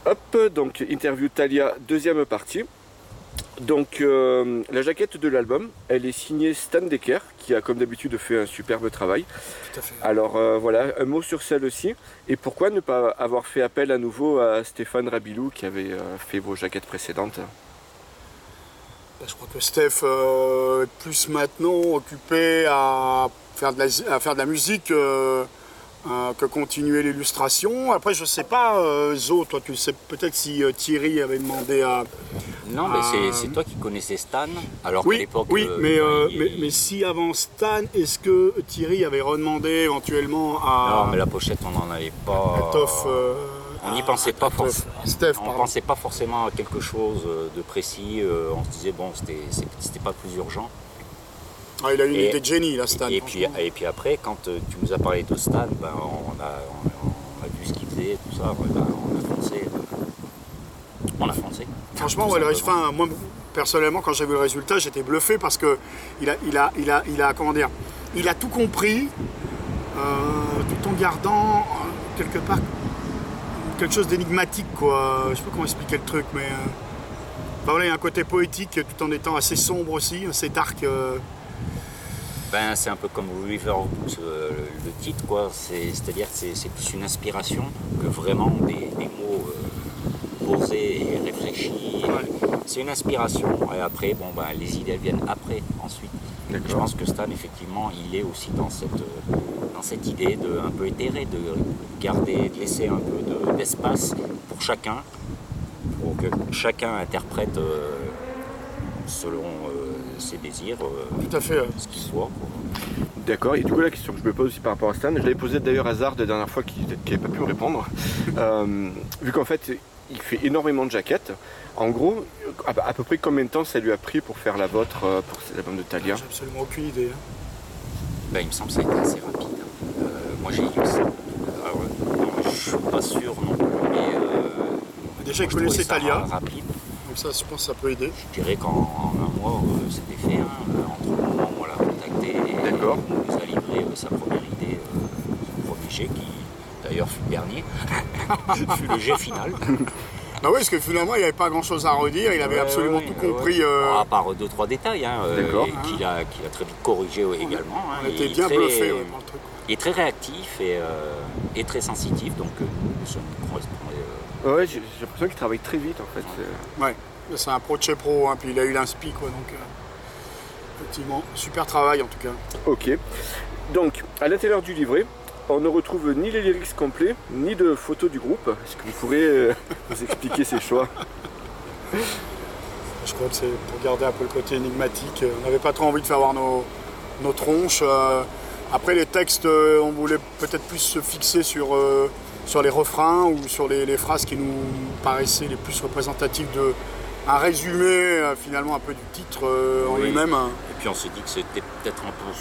Hop, donc interview Thalia, deuxième partie. Donc la jaquette de l'album, elle est signée Stan Decker, qui a comme d'habitude fait un superbe travail. Tout à fait. Alors voilà, un mot sur celle-ci. Et pourquoi ne pas avoir fait appel à nouveau à Stéphane Rabilou qui avait fait vos jaquettes précédentes? Je crois que Steph est plus maintenant occupé à faire de la musique que continuer l'illustration. Après, je sais pas, Zo, toi tu sais peut-être si Thierry avait demandé à... Non, mais c'est toi qui connaissais Stan, alors Oui, qu'à l'époque... oui, mais si avant Stan, est-ce que Thierry avait redemandé éventuellement à... Non, mais la pochette, on n'en avait pas... on n'y pensait pas forcément. On pensait pas forcément à quelque chose de précis. On se disait, bon, c'était pas plus urgent. Ah, il a une idée de génie, là, Stan. Et puis après, quand tu nous as parlé de Stan, ben, on a vu ce qu'il faisait, tout ça, ben, on a foncé. Franchement, ouais, moi, personnellement, quand j'ai vu le résultat, j'étais bluffé parce que comment dire, il a tout compris, tout en gardant quelque part quelque chose d'énigmatique, quoi. Je sais pas comment expliquer le truc, mais voilà, il y a un côté poétique tout en étant assez sombre aussi, assez dark. Ben, c'est un peu comme River of Books, le titre, quoi. C'est-à-dire que c'est plus une inspiration que vraiment des mots posés et réfléchis. Ouais. C'est une inspiration. Et après, bon, ben, les idées viennent après, ensuite. Je pense que Stan, effectivement, il est aussi dans cette idée de un peu éthérée, de laisser un peu d'espace pour chacun, pour que chacun interprète selon ses désirs, tout à fait, ce qu'il voit. D'accord, et du coup la question que je me pose aussi par rapport à Stan, je l'avais posée d'ailleurs à Zard la dernière fois qui n'avait pas pu me répondre, vu qu'en fait il fait énormément de jaquettes, en gros, à peu près combien de temps ça lui a pris pour faire la vôtre pour l'album de Thalia? J'ai absolument aucune idée. Ben, il me semble que ça a été assez rapide. Moi j'ai lu ça. Je suis pas sûr non plus, mais déjà il connaissait Thalia, rapide. donc ça je pense que ça peut aider. Je dirais qu'en un mois c'était fait, entre le moment où on l'a contacté et D'accord. il nous a livré sa première idée, son premier jet qui d'ailleurs fut le dernier, fut le jet final. Ah oui, parce que finalement il n'y avait pas grand chose à redire, il avait absolument tout compris. À part 2-3 détails qu'il a très vite corrigé également. On était bien bluffés par le truc. Il est très réactif et très sensitif, donc ça nous correspondait. Ouais, j'ai l'impression qu'il travaille très vite en fait. Ouais, c'est un pro de chez pro, hein, puis il a eu l'inspi, quoi, donc effectivement, super travail en tout cas. Ok, donc à l'intérieur du livret, on ne retrouve ni les lyrics complets, ni de photos du groupe. Est-ce que vous pourrez nous expliquer ces choix? Je crois que c'est pour garder un peu le côté énigmatique. On n'avait pas trop envie de faire voir nos tronches. Après les textes, on voulait peut-être plus se fixer sur les refrains ou sur les phrases qui nous paraissaient les plus représentatives de un résumé finalement un peu du titre en lui-même. Et puis on s'est dit que c'était peut-être un peu...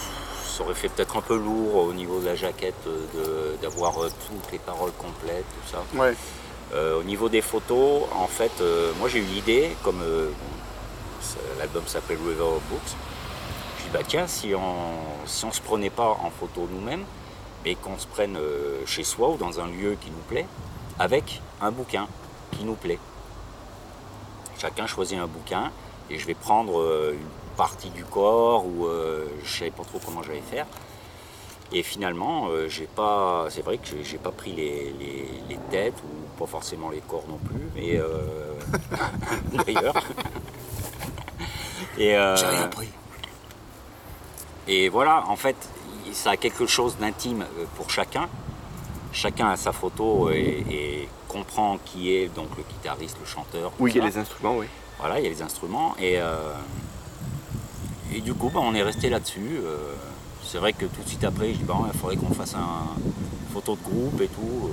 Ça aurait fait peut-être un peu lourd au niveau de la jaquette d'avoir toutes les paroles complètes, tout ça. Ouais. Au niveau des photos, en fait, moi j'ai eu l'idée, comme l'album s'appelle River of Books, je dis bah tiens, si on se prenait pas en photo nous-mêmes, mais qu'on se prenne chez soi ou dans un lieu qui nous plaît, avec un bouquin qui nous plaît. Chacun choisit un bouquin et je vais prendre une partie du corps ou je savais pas trop comment j'allais faire. Et finalement, c'est vrai que j'ai pas pris les têtes ou pas forcément les corps non plus, mais d'ailleurs. J'ai rien pris. Et voilà, en fait, ça a quelque chose d'intime pour chacun. Chacun a sa photo et comprend qui est donc le guitariste, le chanteur. Oui, il y a les instruments, oui. Voilà, il y a les instruments et du coup, on est resté là-dessus. C'est vrai que tout de suite après, je dis il faudrait qu'on fasse une photo de groupe et tout.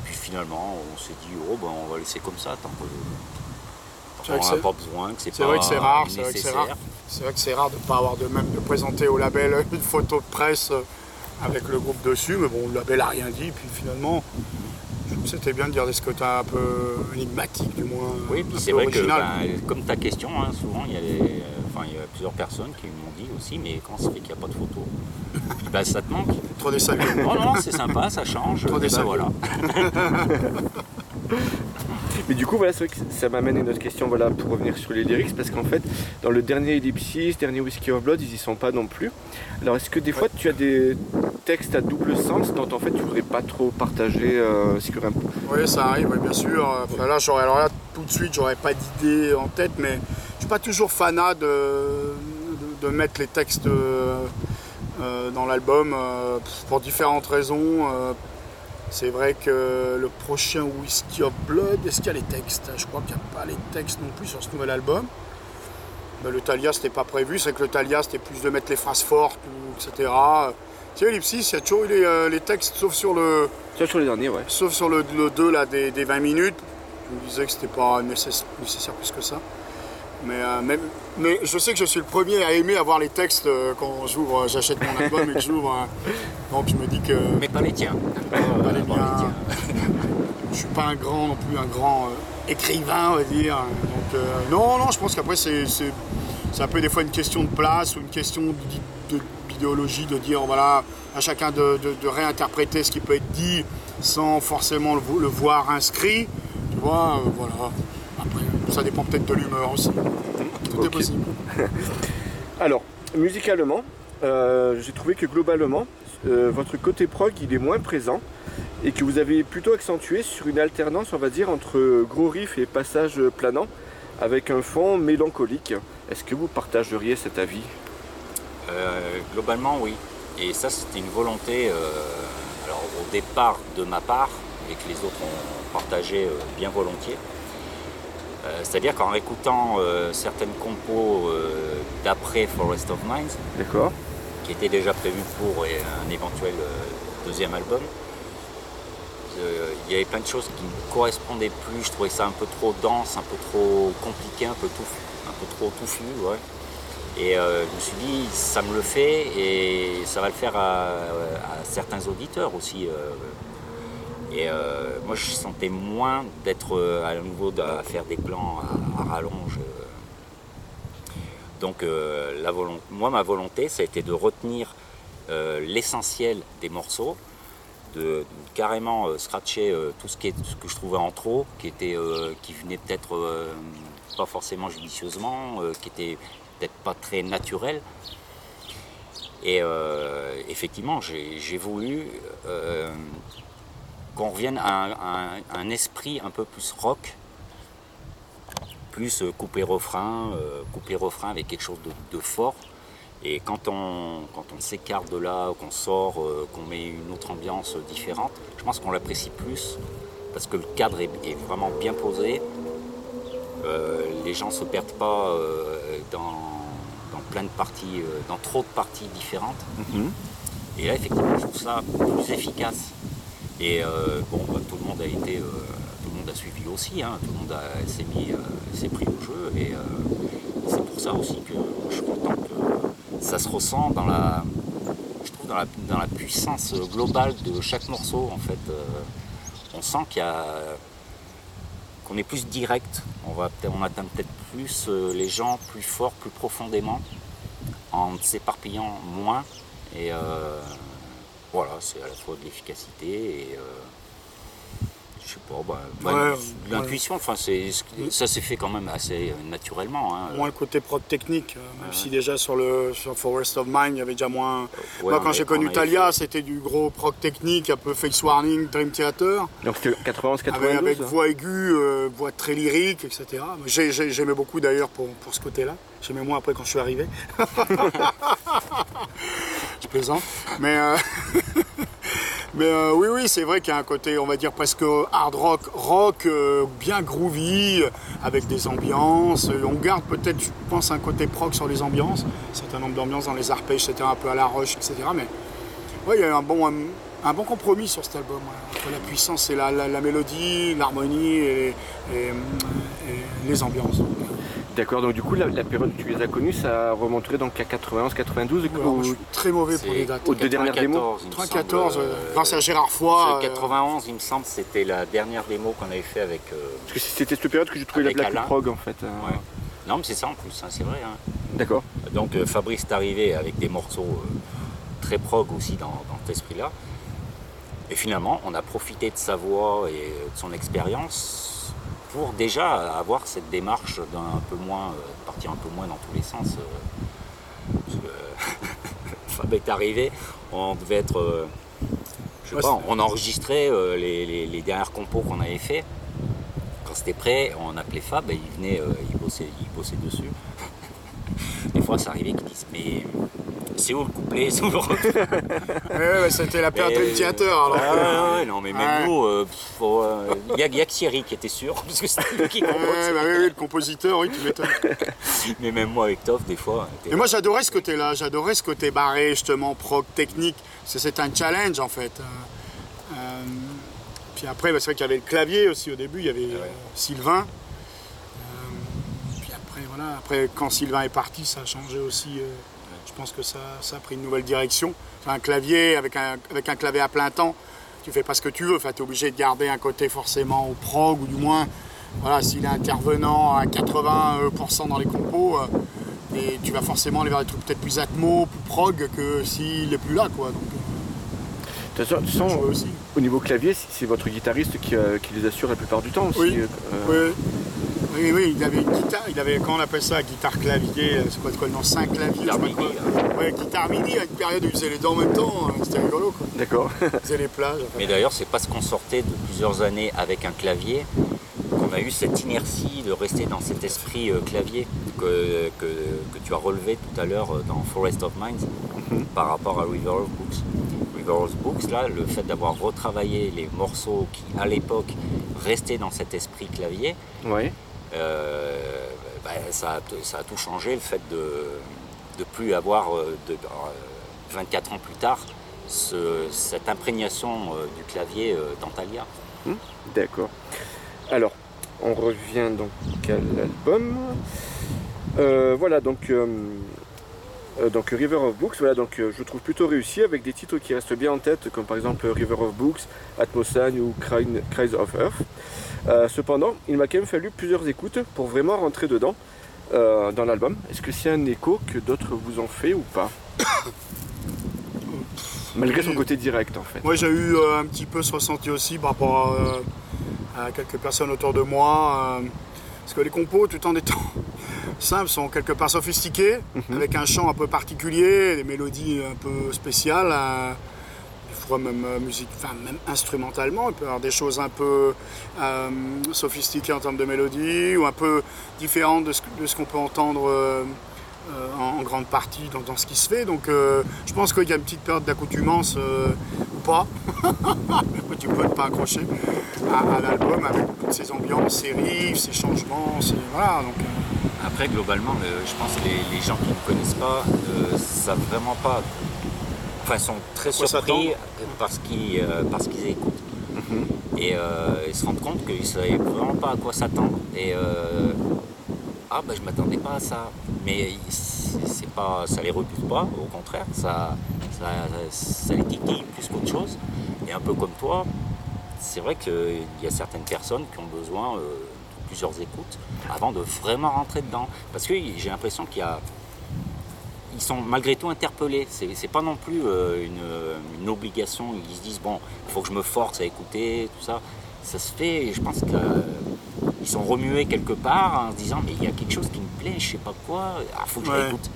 Puis finalement, on s'est dit on va laisser comme ça tant qu'on n'en a pas besoin, que c'est pas vrai que c'est rare, nécessaire. C'est vrai que c'est rare de ne pas avoir de présenter au label une photo de presse avec le groupe dessus, mais bon, le label a rien dit, puis finalement, je trouve que c'était bien de garder ce côté un peu énigmatique, du moins. Oui, puis c'est vrai original. Que, comme ta question, souvent il y a plusieurs personnes qui m'ont dit aussi, mais comment ça fait qu'il n'y a pas de photo? Ça te manque. Trop des saluts. Non, c'est sympa, ça change. Trop des saluts. Voilà. Mais du coup, voilà, c'est vrai que ça m'amène à une autre question, voilà, pour revenir sur les lyrics, parce qu'en fait, dans le dernier Ellipsis, dernier Whiskey of Blood, ils y sont pas non plus. Alors, est-ce que des fois, tu as des textes à double sens dont en fait, tu voudrais pas trop partager Oui, ça arrive, oui, bien sûr. Enfin, là, tout de suite, j'aurais pas d'idée en tête, mais je suis pas toujours fanat de mettre les textes dans l'album pour différentes raisons. C'est vrai que le prochain Whiskey of Blood, est-ce qu'il y a les textes? Je crois qu'il n'y a pas les textes non plus sur ce nouvel album. Mais le Thalia, c'était pas prévu. C'est que le Thalia, c'était plus de mettre les phrases fortes, etc. Tu sais, Ellipsis, il y a toujours eu les textes, sauf sur le... Sur les derniers, ouais. Sauf sur le 2 là, des 20 minutes. Je me disais que c'était pas nécessaire plus que ça. Mais je sais que je suis le premier à aimer avoir les textes quand j'achète mon album et que j'ouvre. Donc je me dis que... Mais pas les tiens. Pas les miens. Je suis pas non plus un grand écrivain, on va dire. Donc, non, je pense qu'après c'est un peu des fois une question de place ou une question d'idéologie, de dire voilà, à chacun de réinterpréter ce qui peut être dit sans forcément le voir inscrit. Tu vois, voilà. Après, ça dépend peut-être de l'humeur aussi. Tout est possible. Alors, musicalement, j'ai trouvé que globalement, votre côté prog, il est moins présent et que vous avez plutôt accentué sur une alternance, on va dire, entre gros riffs et passages planants avec un fond mélancolique. Est-ce que vous partageriez cet avis? Globalement, oui. Et ça, c'était une volonté, alors au départ de ma part, et que les autres ont partagé bien volontiers. C'est-à-dire qu'en écoutant certaines compos d'après Forest of Minds, d'accord, qui étaient déjà prévues pour un éventuel deuxième album, il y avait plein de choses qui ne me correspondaient plus. Je trouvais ça un peu trop dense, un peu trop compliqué, un peu trop touffu. Ouais. Et je me suis dit, ça me le fait et ça va le faire à certains auditeurs aussi. Moi, je sentais moins d'être à nouveau à faire des plans à rallonge. Donc, moi, ma volonté, ça a été de retenir l'essentiel des morceaux, de carrément scratcher tout ce que je trouvais en trop, qui venait peut-être pas forcément judicieusement, qui était peut-être pas très naturel. Et effectivement, j'ai voulu qu'on revienne à un esprit un peu plus rock, plus coupé-refrain avec quelque chose de fort. Et quand on s'écarte de là, qu'on sort, qu'on met une autre ambiance différente, je pense qu'on l'apprécie plus parce que le cadre est vraiment bien posé. Les gens ne se perdent pas dans plein de parties, dans trop de parties différentes. Et là, effectivement, je trouve ça plus efficace. Et tout le monde a suivi aussi, hein, tout le monde s'est pris au jeu. Et c'est pour ça aussi que je suis content que ça se ressent dans la puissance globale de chaque morceau. En fait, on sent qu'on est plus direct, on atteint peut-être plus les gens plus fort, plus profondément, en s'éparpillant moins. Et voilà, c'est à la fois de l'efficacité et je sais pas, l'intuition, enfin, ça s'est fait quand même assez naturellement. Hein. Moins le côté prog technique, même si déjà sur Forest of Mind, il y avait déjà moins... Moi, quand j'ai connu Thalia, c'était du gros prog technique, un peu Face Warning, Dream Theater. Donc c'était 91-92 avec voix aiguë, voix très lyrique, etc. J'aimais beaucoup d'ailleurs pour ce côté-là. J'aimais moins après quand je suis arrivé. Je plaisante. Mais oui, c'est vrai qu'il y a un côté, on va dire, presque hard rock, bien groovy, avec des ambiances. On garde peut-être, je pense, un côté prog sur les ambiances, un certain nombre d'ambiances dans les arpèges, c'était un peu à la Rush, etc. Mais ouais, il y a un bon compromis sur cet album, entre la puissance et la mélodie, l'harmonie et les ambiances. D'accord, donc du coup, la période où tu les as connus, ça remonterait donc à 91-92 je suis très mauvais pour les dates. Aux deux dernières démos 94, grâce à Gérard Foy. 91, il me semble, c'était la dernière démo qu'on avait fait avec... Parce que c'était cette période que j'ai trouvé la plus prog, en fait. Ouais. Non, mais c'est ça en plus, hein, c'est vrai. Hein. D'accord. Donc Fabrice est arrivé avec des morceaux très prog aussi dans cet esprit-là. Et finalement, on a profité de sa voix et de son expérience pour déjà avoir cette démarche d'un peu moins, partir un peu moins dans tous les sens. Fab est arrivé, on devait être, je sais pas, on enregistrait les dernières compos qu'on avait fait. Quand c'était prêt, on appelait Fab, et il venait, il bossait dessus. Des fois, ça arrivait qu'ils disent mais c'est où le couplet, c'est où le refrain. Ouais, c'était la période du théâtre alors. Ouais, non mais même nous, il y a que Thierry qui était sûr, parce que c'était lui qui compose. Oui, le compositeur, oui, tu m'étonnes. Mais même moi avec Toff, des fois. Et moi j'adorais ce côté-là, j'adorais ce côté barré, justement, prog, technique. C'est un challenge en fait. Puis après, c'est vrai qu'il y avait le clavier aussi au début, il y avait Sylvain. Puis après, voilà, après quand Sylvain est parti, ça a changé aussi. Je pense que ça a pris une nouvelle direction. Enfin, un clavier, avec un clavier à plein temps, tu fais pas ce que tu veux. Enfin, tu es obligé de garder un côté forcément au prog, ou du moins, voilà, s'il est intervenant à 80% dans les compos, et tu vas forcément aller vers des trucs peut-être plus atmo, plus prog, que s'il est plus là, quoi. Donc, de toute façon, aussi. Au niveau clavier, c'est votre guitariste qui les assure la plupart du temps aussi. Oui, oui, il avait une guitare, comment on appelle ça, guitare clavier, c'est quoi le nom, 5 claviers, Guitare midi. Ouais, guitare midi, à une période où il faisait les deux en même temps, c'était rigolo, quoi. D'accord. Il faisait les plages. Enfin. Mais d'ailleurs, c'est parce qu'on sortait de plusieurs années avec un clavier qu'on a eu cette inertie de rester dans cet esprit clavier que tu as relevé tout à l'heure dans Forest of Minds par rapport à River of Books. River of Books, là, le fait d'avoir retravaillé les morceaux qui, à l'époque, restaient dans cet esprit clavier, Ouais. Ça a tout changé, le fait de plus avoir, 24 ans plus tard, cette imprégnation du clavier dans Thalia. D'accord. Alors, on revient donc à l'album. Voilà, donc River of Books, voilà, donc je trouve plutôt réussi avec des titres qui restent bien en tête, comme par exemple River of Books, Atmosan ou Cries of Earth. Cependant, il m'a quand même fallu plusieurs écoutes pour vraiment rentrer dedans dans l'album. Est-ce que c'est un écho que d'autres vous ont fait ou pas? Malgré son côté direct en fait. Moi j'ai eu un petit peu ce ressenti aussi par rapport à quelques personnes autour de moi. Parce que les compos, tout en étant simples, sont quelque part sophistiqués, avec un chant un peu particulier, des mélodies un peu spéciales. Des fois même même instrumentalement, il peut y avoir des choses un peu sophistiquées en termes de mélodie, ou un peu différentes de ce qu'on peut entendre en grande partie dans ce qui se fait. Donc je pense qu'il y a une petite période d'accoutumance, ou pas, tu peux ne pas accrocher à l'album avec toutes ces ambiances, ces riffs, ces changements, voilà. Donc, Après, globalement, je pense que les gens qui ne connaissent pas savent vraiment pas, enfin, sont très surpris parce qu'ils écoutent. Et ils se rendent compte qu'ils ne savaient vraiment pas à quoi s'attendre. Et je m'attendais pas à ça. Mais c'est pas, ça les rebute pas, au contraire, ça les titille plus qu'autre chose. Et un peu comme toi, c'est vrai qu'il y a certaines personnes qui ont besoin de plusieurs écoutes avant de vraiment rentrer dedans. Parce que j'ai l'impression ils sont malgré tout interpellés. C'est pas non plus une obligation. Ils se disent bon, il faut que je me force à écouter, tout ça. Ça se fait, et je pense qu'ils sont remués quelque part en se disant mais il y a quelque chose qui me plaît, je sais pas quoi, il faut que je l'écoute.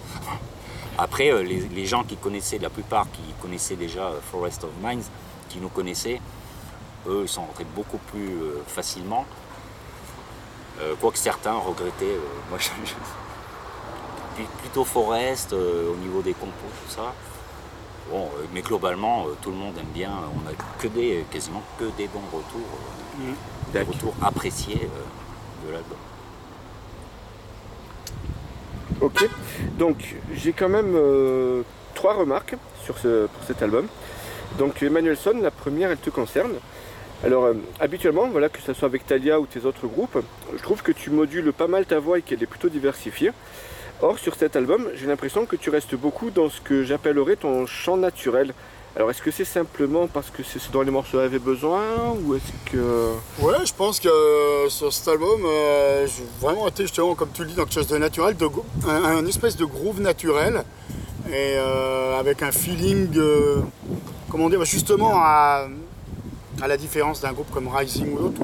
Après, les gens qui connaissaient, la plupart qui connaissaient déjà Forest of Minds, qui nous connaissaient, eux, ils sont rentrés beaucoup plus facilement. Quoique certains regrettaient, moi plutôt Forest au niveau des compos, tout ça. Bon, mais globalement, tout le monde aime bien, on a quasiment que des bons retours, des retours appréciés de l'album. Ok, donc j'ai quand même 3 remarques pour cet album. Donc Emmanuelson, la première, elle te concerne. Alors habituellement, voilà, que ce soit avec Thalia ou tes autres groupes, je trouve que tu modules pas mal ta voix et qu'elle est plutôt diversifiée. Or sur cet album, j'ai l'impression que tu restes beaucoup dans ce que j'appellerais ton chant naturel. Alors est-ce que c'est simplement parce que c'est ce dont les morceaux avaient besoin, ou est-ce que... Ouais, je pense que sur cet album, j'ai vraiment été justement, comme tu le dis, dans quelque chose de naturel, un espèce de groove naturel, et avec un feeling, comment dire, justement à la différence d'un groupe comme Rising ou d'autres,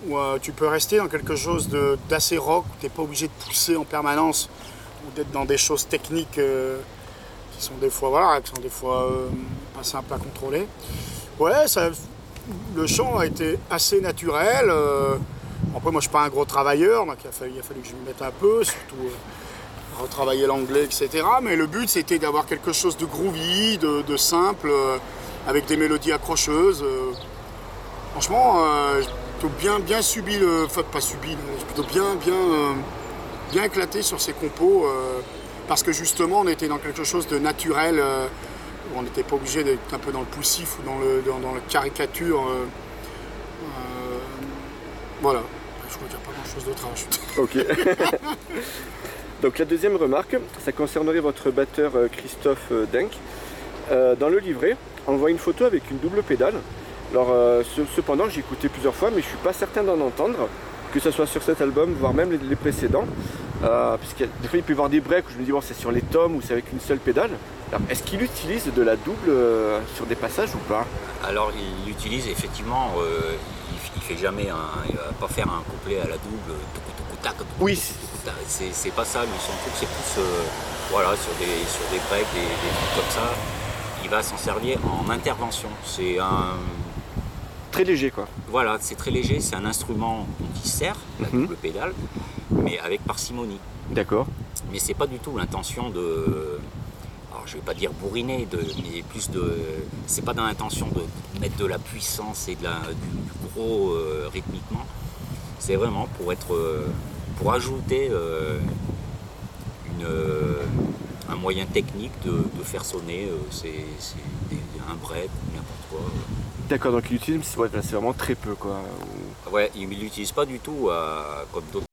où tu peux rester dans quelque chose d'assez rock, où tu n'es pas obligé de pousser en permanence, ou d'être dans des choses techniques qui sont des fois, voilà, pas simples à contrôler. Ouais, le chant a été assez naturel. Après, moi, je suis pas un gros travailleur, donc il a fallu que je m'y mette un peu, surtout retravailler l'anglais, etc. Mais le but, c'était d'avoir quelque chose de groovy, de simple, avec des mélodies accrocheuses. Franchement, j'ai plutôt bien subi enfin, pas subi, j'ai plutôt bien éclaté sur ces compos, parce que justement, on était dans quelque chose de naturel. On n'était pas obligé d'être un peu dans le poussif ou dans la caricature. Voilà. Je crois qu'il n'y a pas grand-chose d'autre à rajouter. Ok. Donc la deuxième remarque, ça concernerait votre batteur Christophe Denk. Dans le livret, on voit une photo avec une double pédale. Alors cependant, j'ai écouté plusieurs fois, mais je ne suis pas certain d'en entendre, que ce soit sur cet album, voire même les précédents. Parce que des fois, il peut y avoir des breaks où je me dis, bon, c'est sur les tomes ou c'est avec une seule pédale. Est-ce qu'il utilise de la double sur des passages ou pas? Alors il utilise effectivement, il fait jamais il va pas faire un couplet à la double, Oui. C'est pas ça, lui, son truc c'est plus voilà, sur des breaks, des trucs comme ça, il va s'en servir en intervention. C'est un. Très léger quoi. Voilà, c'est très léger, c'est un instrument qui sert, la double pédale, mais avec parcimonie. D'accord. Mais c'est pas du tout l'intention de. Alors je vais pas dire bourriner, mais plus de. C'est pas dans l'intention de mettre de la puissance et du gros rythmiquement. C'est vraiment pour ajouter un moyen technique de faire sonner un break ou n'importe quoi. D'accord, donc il utilise, c'est vraiment très peu quoi. Ouais, il l'utilise pas du tout comme d'autres.